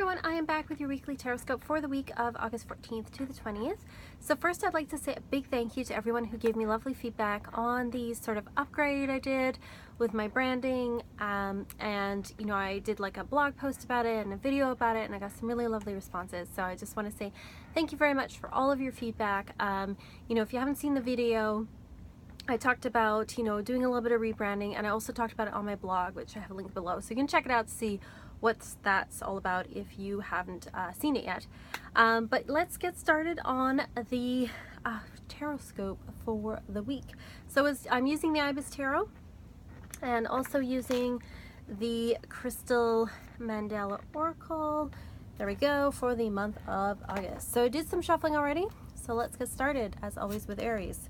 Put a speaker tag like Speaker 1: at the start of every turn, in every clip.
Speaker 1: everyone, I am back with your weekly Tarotscope for the week of August 14th to the 20th. So first I'd like to say a big thank you to everyone who gave me lovely feedback on the sort of upgrade I did with my branding, and you know, I did like a blog post about it and a video about it, and I got some really lovely responses. So I just want to say thank you very much for all of your feedback. You know, if you haven't seen the video, I talked about, you know, doing a little bit of rebranding, and I also talked about it on my blog, which I have a link below, so you can check it out to see what that's all about if you haven't seen it yet. But let's get started on the Tarotscope for the week. So I'm using the Ibis Tarot and also using the Crystal Mandala Oracle. There we go, for the month of August. So I did some shuffling already, so let's get started as always with Aries.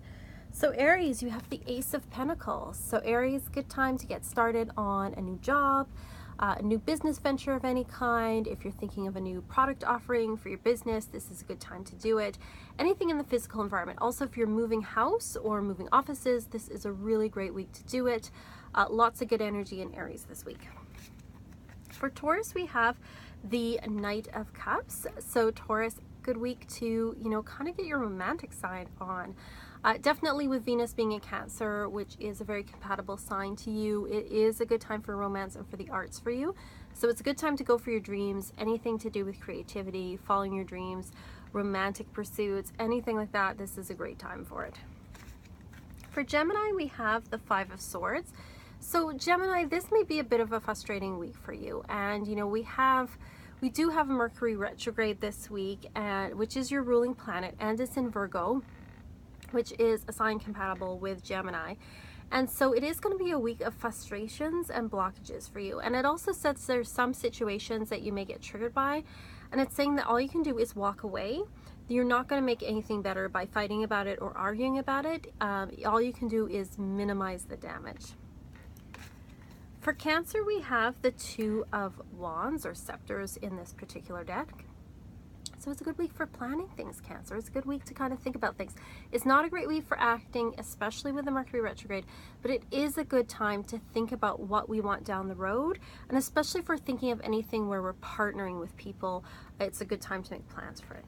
Speaker 1: So Aries, you have the Ace of Pentacles. So Aries, good time to get started on a new job, a new business venture of any kind. If you're thinking of a new product offering for your business, this is a good time to do it. Anything in the physical environment. Also, if you're moving house or moving offices, this is a really great week to do it. Lots of good energy in Aries this week. For Taurus, we have the Knight of Cups. So Taurus, good week to, you know, kind of get your romantic side on. Definitely with Venus being in Cancer, which is a very compatible sign to you, it is a good time for romance and for the arts for you. So it's a good time to go for your dreams, anything to do with creativity, following your dreams, romantic pursuits, anything like that. This is a great time for it. For Gemini, we have the Five of Swords. So Gemini, this may be a bit of a frustrating week for you. And you know, we do have Mercury retrograde this week, and which is your ruling planet, and it's in Virgo, which is a sign compatible with Gemini. And so it is going to be a week of frustrations and blockages for you. And it also says there's some situations that you may get triggered by, and it's saying that all you can do is walk away. You're not going to make anything better by fighting about it or arguing about it. All you can do is minimize the damage. For Cancer, we have the Two of Wands or Scepters in this particular deck. So it's a good week for planning things, Cancer. It's a good week to kind of think about things. It's not a great week for acting, especially with the Mercury retrograde, but it is a good time to think about what we want down the road, and especially for thinking of anything where we're partnering with people, it's a good time to make plans for it.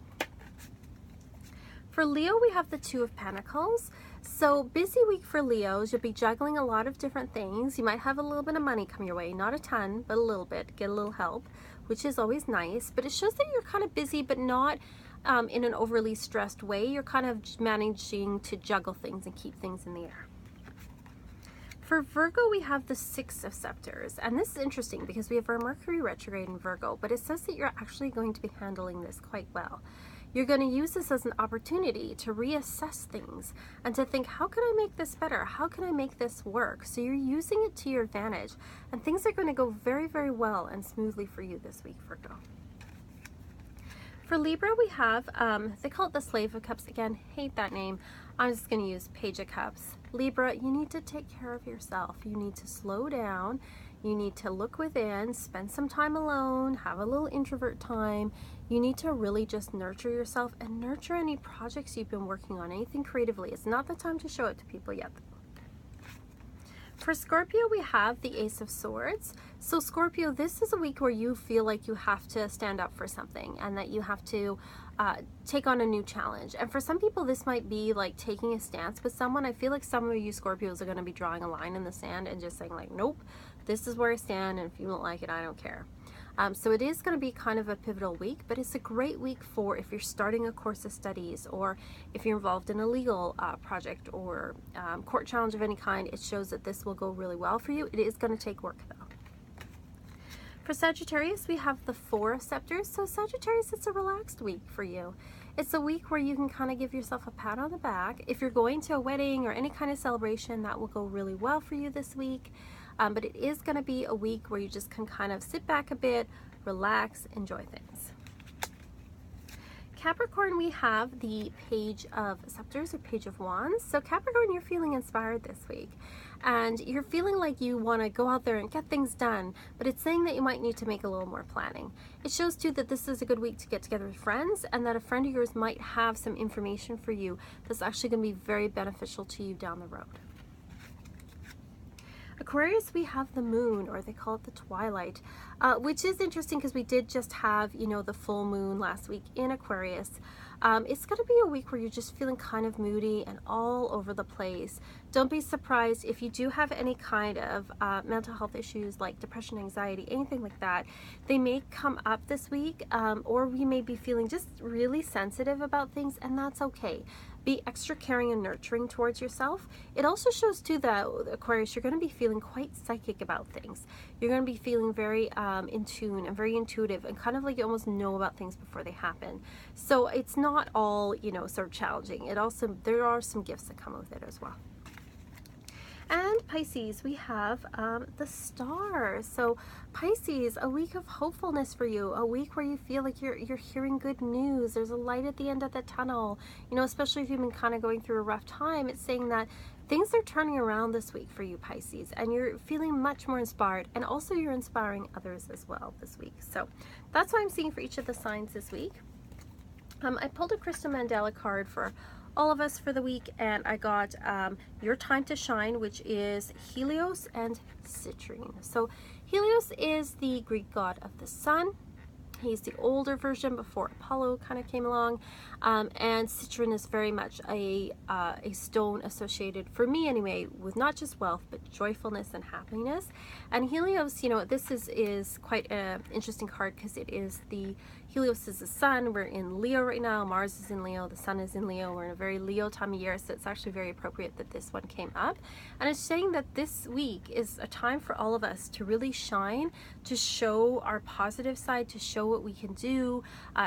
Speaker 1: For Leo, we have the Two of Pentacles. So busy week for Leos. You'll be juggling a lot of different things. You might have a little bit of money come your way, not a ton, but a little bit, get a little help, which is always nice. But it shows that you're kind of busy, but not in an overly stressed way. You're kind of managing to juggle things and keep things in the air. For Virgo, we have the Six of Scepters, and this is interesting because we have our Mercury retrograde in Virgo, but it says that you're actually going to be handling this quite well. You're going to use this as an opportunity to reassess things and to think, how can I make this better? How can I make this work? So you're using it to your advantage, and things are going to go very, very well and smoothly for you this week, Virgo. For Libra, we have, they call it the Slave of Cups. Again, hate that name. I'm just going to use Page of Cups. Libra, you need to take care of yourself. You need to slow down. You need to look within, spend some time alone, have a little introvert time. You need to really just nurture yourself and nurture any projects you've been working on, anything creatively. It's not the time to show it to people yet. For Scorpio, we have the Ace of Swords. So Scorpio, this is a week where you feel like you have to stand up for something and that you have to take on a new challenge. And for some people, this might be like taking a stance with someone. I feel like some of you Scorpios are going to be drawing a line in the sand and just saying like, nope, this is where I stand, and if you don't like it, I don't care. So it is going to be kind of a pivotal week, but it's a great week for if you're starting a course of studies, or if you're involved in a legal project or court challenge of any kind. It shows that this will go really well for you. It is going to take work though. For Sagittarius, we have the Four of Scepters. So Sagittarius, it's a relaxed week for you. It's a week where you can kind of give yourself a pat on the back. If you're going to a wedding or any kind of celebration, that will go really well for you this week. But it is going to be a week where you just can kind of sit back a bit, relax, enjoy things. Capricorn, we have the Page of Scepters or Page of Wands. So Capricorn, you're feeling inspired this week, and you're feeling like you want to go out there and get things done, but it's saying that you might need to make a little more planning. It shows too that this is a good week to get together with friends, and that a friend of yours might have some information for you that's actually going to be very beneficial to you down the road. Aquarius, we have the moon, or they call it the twilight, which is interesting because we did just have, you know, the full moon last week in Aquarius. It's going to be a week where you're just feeling kind of moody and all over the place. Don't be surprised if you do have any kind of mental health issues like depression, anxiety, anything like that. They may come up this week, or we may be feeling just really sensitive about things, and that's okay. Be extra caring and nurturing towards yourself. It also shows too that, Aquarius, you're going to be feeling quite psychic about things. You're going to be feeling very in tune and very intuitive, and kind of like you almost know about things before they happen. So it's not all, you know, sort of challenging. It also, there are some gifts that come with it as well. And Pisces, we have the stars. So Pisces, a week of hopefulness for you, a week where you feel like you're hearing good news. There's a light at the end of the tunnel. You know, especially if you've been kind of going through a rough time, it's saying that things are turning around this week for you, Pisces, and you're feeling much more inspired, and also you're inspiring others as well this week. So that's what I'm seeing for each of the signs this week. I pulled a Crystal Mandela card for all of us for the week, and I got Your Time to Shine, which is Helios and Citrine. So Helios is the Greek god of the sun. He's the older version before Apollo kind of came along, and Citrine is very much a stone associated, for me anyway, with not just wealth but joyfulness and happiness. And Helios, you know, this is quite an interesting card because it is the Helios is the sun. We're in Leo right now. Mars is in Leo. The sun is in Leo. We're in a very Leo time of year, so it's actually very appropriate that this one came up. And it's saying that this week is a time for all of us to really shine, to show our positive side, to show what we can do,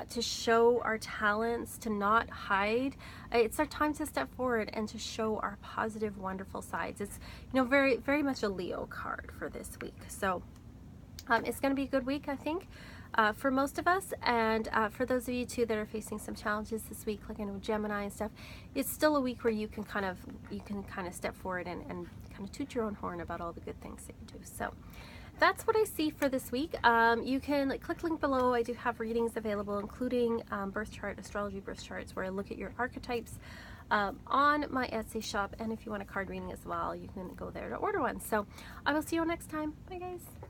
Speaker 1: to show our talents, to not hide. It's our time to step forward and to show our positive, wonderful sides. It's, you know, very, very much a Leo card for this week. So it's going to be a good week, I think. For most of us, and for those of you too that are facing some challenges this week, like I know Gemini and stuff, it's still a week where you can kind of step forward and kind of toot your own horn about all the good things that you do. So that's what I see for this week. You can click link below. I do have readings available, including birth chart, astrology birth charts, where I look at your archetypes on my Etsy shop. And if you want a card reading as well, you can go there to order one. So I will see you all next time. Bye guys.